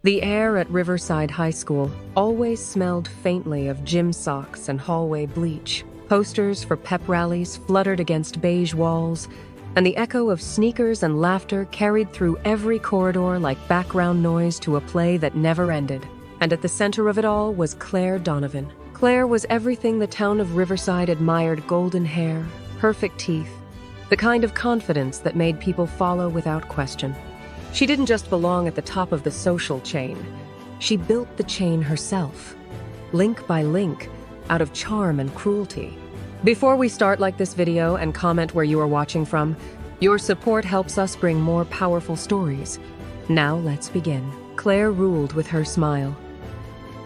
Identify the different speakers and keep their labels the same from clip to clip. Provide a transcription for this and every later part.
Speaker 1: The air at Riverside High School always smelled faintly of gym socks and hallway bleach. Posters for pep rallies fluttered against beige walls, and the echo of sneakers and laughter carried through every corridor like background noise to a play that never ended. And at the center of it all was Claire Donovan. Claire was everything the town of Riverside admired: golden hair, perfect teeth, the kind of confidence that made people follow without question. She didn't just belong at the top of the social chain. She built the chain herself, link by link, out of charm and cruelty. Before we start, like this video and comment where you are watching from. Your support helps us bring more powerful stories. Now let's begin. Claire ruled with her smile.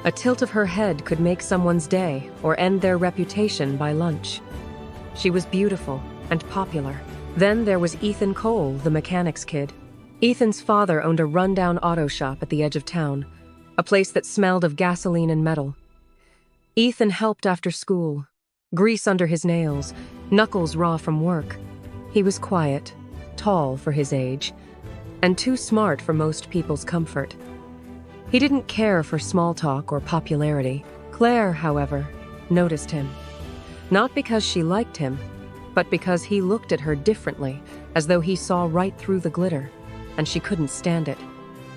Speaker 1: A tilt of her head could make someone's day or end their reputation by lunch. She was beautiful and popular. Then there was Ethan Cole, the mechanic's kid. Ethan's father owned a rundown auto shop at the edge of town, a place that smelled of gasoline and metal. Ethan helped after school, grease under his nails, knuckles raw from work. He was quiet, tall for his age, and too smart for most people's comfort. He didn't care for small talk or popularity. Claire, however, noticed him. Not because she liked him, but because he looked at her differently, as though he saw right through the glitter, and she couldn't stand it.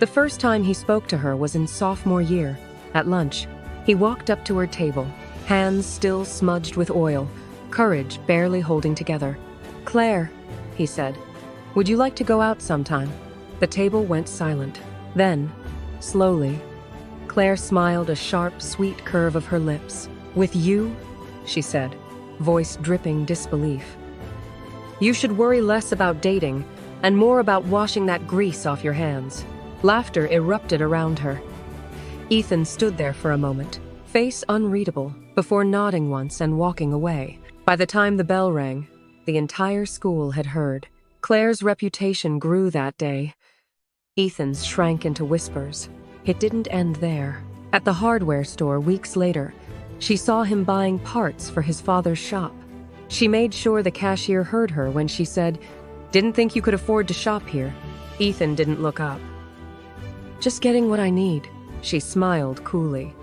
Speaker 1: The first time he spoke to her was in sophomore year, at lunch. He walked up to her table, hands still smudged with oil, courage barely holding together. "Claire," he said, "would you like to go out sometime?" The table went silent. Then, slowly, Claire smiled, a sharp, sweet curve of her lips. "With you?" she said, voice dripping disbelief. "You should worry less about dating and more about washing that grease off your hands." Laughter erupted around her. Ethan stood there for a moment, face unreadable, before nodding once and walking away. By the time the bell rang, the entire school had heard. Claire's reputation grew that day. Ethan's shrank into whispers. It didn't end there. At the hardware store weeks later, she saw him buying parts for his father's shop. She made sure the cashier heard her when she said, "Didn't think you could afford to shop here." Ethan didn't look up. "Just getting what I need," she smiled coolly.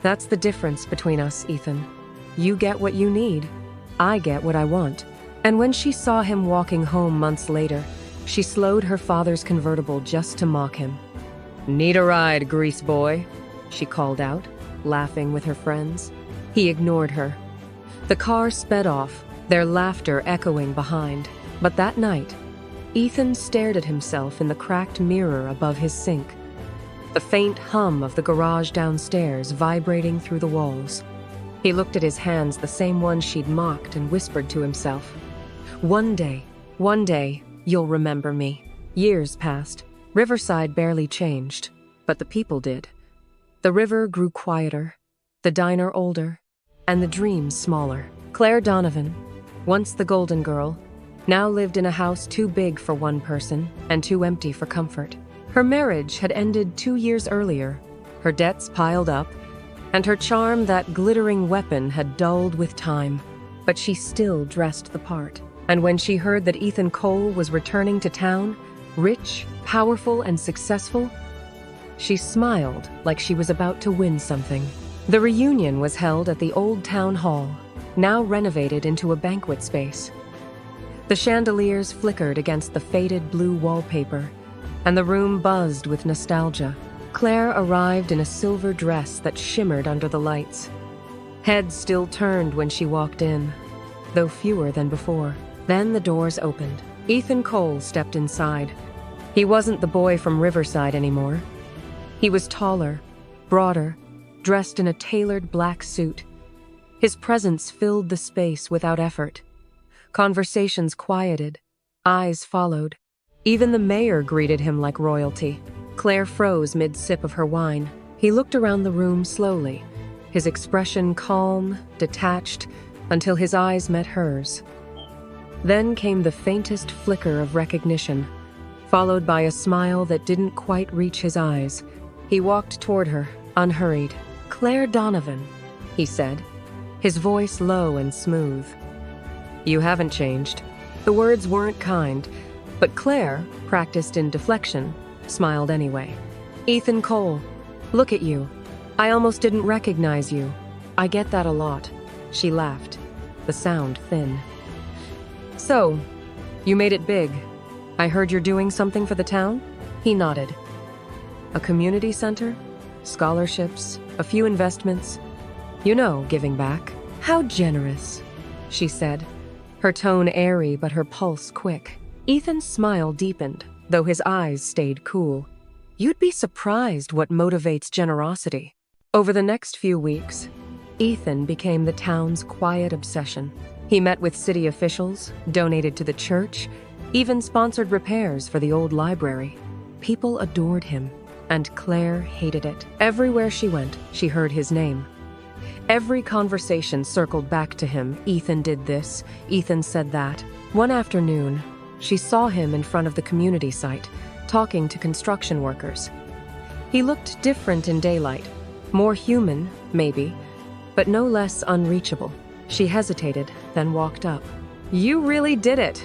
Speaker 1: "That's the difference between us, Ethan. You get what you need. I get what I want." And when she saw him walking home months later, she slowed her father's convertible just to mock him. "Need a ride, grease boy?" she called out, laughing with her friends. He ignored her. The car sped off, their laughter echoing behind. But that night, Ethan stared at himself in the cracked mirror above his sink, the faint hum of the garage downstairs vibrating through the walls. He looked at his hands, the same ones she'd mocked, and whispered to himself, one day, you'll remember me." Years passed. Riverside barely changed, but the people did. The river grew quieter, the diner older, and the dreams smaller. Claire Donovan, once the golden girl, now lived in a house too big for one person and too empty for comfort. Her marriage had ended 2 years earlier, her debts piled up, and her charm, that glittering weapon, had dulled with time. But she still dressed the part. And when she heard that Ethan Cole was returning to town, rich, powerful, and successful, she smiled like she was about to win something. The reunion was held at the old town hall, now renovated into a banquet space. The chandeliers flickered against the faded blue wallpaper, and the room buzzed with nostalgia. Claire arrived in a silver dress that shimmered under the lights. Heads still turned when she walked in, though fewer than before. Then the doors opened. Ethan Cole stepped inside. He wasn't the boy from Riverside anymore. He was taller, broader, dressed in a tailored black suit. His presence filled the space without effort. Conversations quieted, eyes followed. Even the mayor greeted him like royalty. Claire froze mid-sip of her wine. He looked around the room slowly, his expression calm, detached, until his eyes met hers. Then came the faintest flicker of recognition, followed by a smile that didn't quite reach his eyes. He walked toward her, unhurried. "Claire Donovan," he said, his voice low and smooth. "You haven't changed." The words weren't kind, but Claire, practiced in deflection, smiled anyway. Ethan Cole, look at you. I almost didn't recognize you. I get that a lot. She laughed, the sound thin. So, you made it big. I heard you're doing something for the town? He nodded. A community center? Scholarships? A few investments? You know, giving back. How generous, she said, her tone airy but her pulse quick. Ethan's smile deepened, though his eyes stayed cool. You'd be surprised what motivates generosity. Over the next few weeks, Ethan became the town's quiet obsession. He met with city officials, donated to the church, even sponsored repairs for the old library. People adored him, and Claire hated it. Everywhere she went, she heard his name. Every conversation circled back to him. Ethan did this, Ethan said that. One afternoon, she saw him in front of the community site, talking to construction workers. He looked different in daylight, more human, maybe, but no less unreachable. She hesitated, then walked up. You really did it,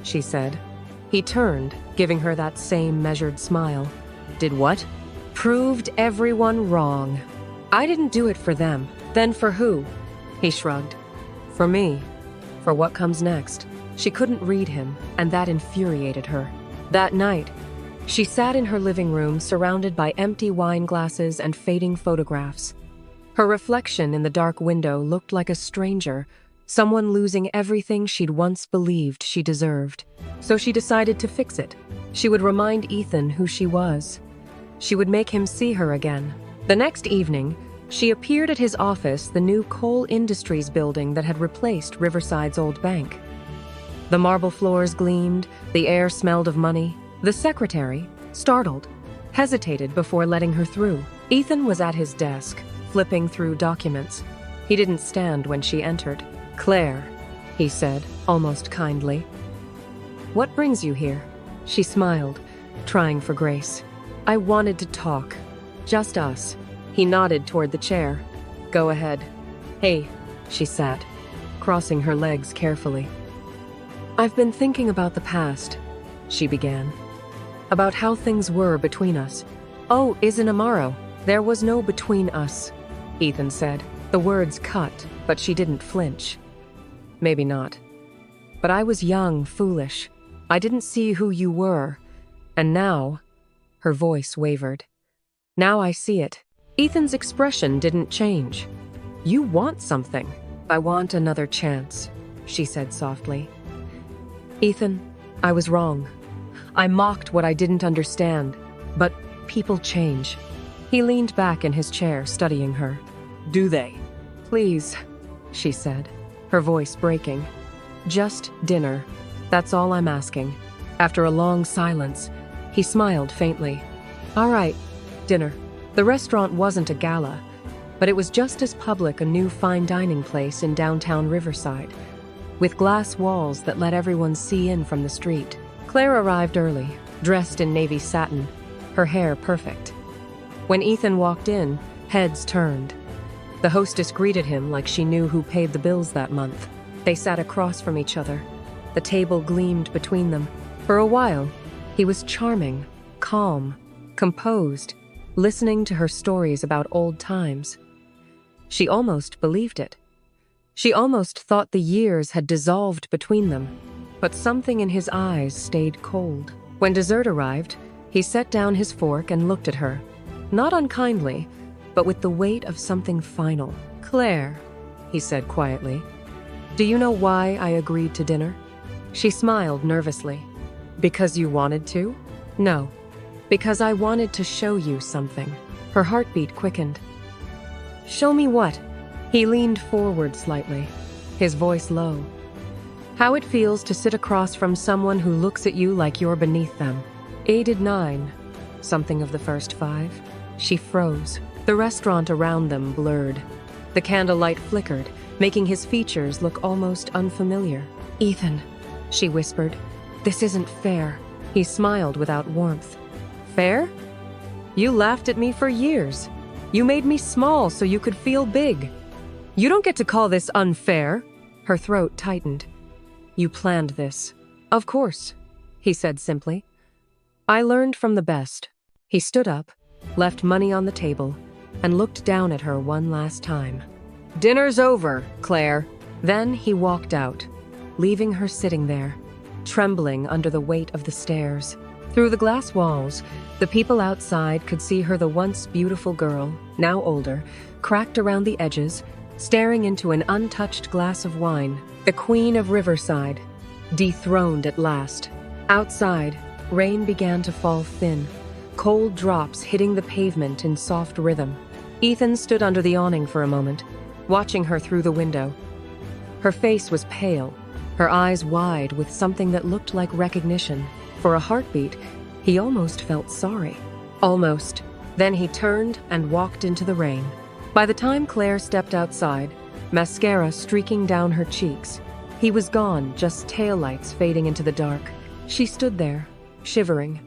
Speaker 1: she said. He turned, giving her that same measured smile. Did what? Proved everyone wrong. I didn't do it for them. Then for who? He shrugged. For me. For what comes next. She couldn't read him, and that infuriated her. That night, she sat in her living room surrounded by empty wine glasses and fading photographs. Her reflection in the dark window looked like a stranger, someone losing everything she'd once believed she deserved. So she decided to fix it. She would remind Ethan who she was. She would make him see her again. The next evening, she appeared at his office, the new Coal Industries building that had replaced Riverside's old bank. The marble floors gleamed, the air smelled of money. The secretary, startled, hesitated before letting her through. Ethan was at his desk, flipping through documents. He didn't stand when she entered. Claire, he said, almost kindly. What brings you here? She smiled, trying for grace. I wanted to talk. Just us. He nodded toward the chair. Go ahead. Hey, she sat, crossing her legs carefully. I've been thinking about the past, she began. About how things were between us. Oh, isn't Amaro? There was no between us, Ethan said. The words cut, but she didn't flinch. Maybe not. But I was young, foolish. I didn't see who you were. And now, her voice wavered. Now I see it. Ethan's expression didn't change. You want something. I want another chance, she said softly. Ethan, I was wrong. I mocked what I didn't understand, but people change. He leaned back in his chair, studying her. Do they? Please, she said, her voice breaking. Just dinner. That's all I'm asking. After a long silence, he smiled faintly. All right, dinner. The restaurant wasn't a gala, but it was just as public a new fine dining place in downtown Riverside, with glass walls that let everyone see in from the street. Claire arrived early, dressed in navy satin, her hair perfect. When Ethan walked in, heads turned. The hostess greeted him like she knew who paid the bills that month. They sat across from each other. The table gleamed between them. For a while, he was charming, calm, composed, listening to her stories about old times. She almost believed it. She almost thought the years had dissolved between them, but something in his eyes stayed cold. When dessert arrived, he set down his fork and looked at her, not unkindly, but with the weight of something final. Claire, he said quietly, do you know why I agreed to dinner? She smiled nervously. Because you wanted to? No. Because I wanted to show you something. Her heartbeat quickened. Show me what? He leaned forward slightly, his voice low. How it feels to sit across from someone who looks at you like you're beneath them. 8 something of the first 5. She froze. The restaurant around them blurred. The candlelight flickered, making his features look almost unfamiliar. Ethan, she whispered, this isn't fair. He smiled without warmth. Fair? You laughed at me for years. You made me small so you could feel big. You don't get to call this unfair. Her throat tightened. You planned this. Of course, he said simply. I learned from the best. He stood up, left money on the table, and looked down at her one last time. "Dinner's over, Claire." Then he walked out, leaving her sitting there, trembling under the weight of the stairs. Through the glass walls, the people outside could see her, the once beautiful girl, now older, cracked around the edges, staring into an untouched glass of wine, the queen of Riverside, dethroned at last. Outside, rain began to fall thin, cold drops hitting the pavement in soft rhythm. Ethan stood under the awning for a moment, watching her through the window. Her face was pale, her eyes wide with something that looked like recognition. For a heartbeat, he almost felt sorry. Almost. Then he turned and walked into the rain. By the time Claire stepped outside, mascara streaking down her cheeks, he was gone, just taillights fading into the dark. She stood there, shivering,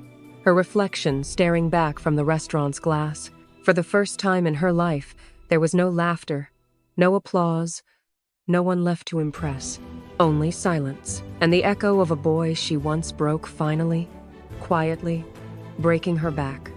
Speaker 1: her reflection staring back from the restaurant's glass. For the first time in her life, there was no laughter, no applause, no one left to impress. Only silence, and the echo of a boy she once broke finally, quietly, breaking her back.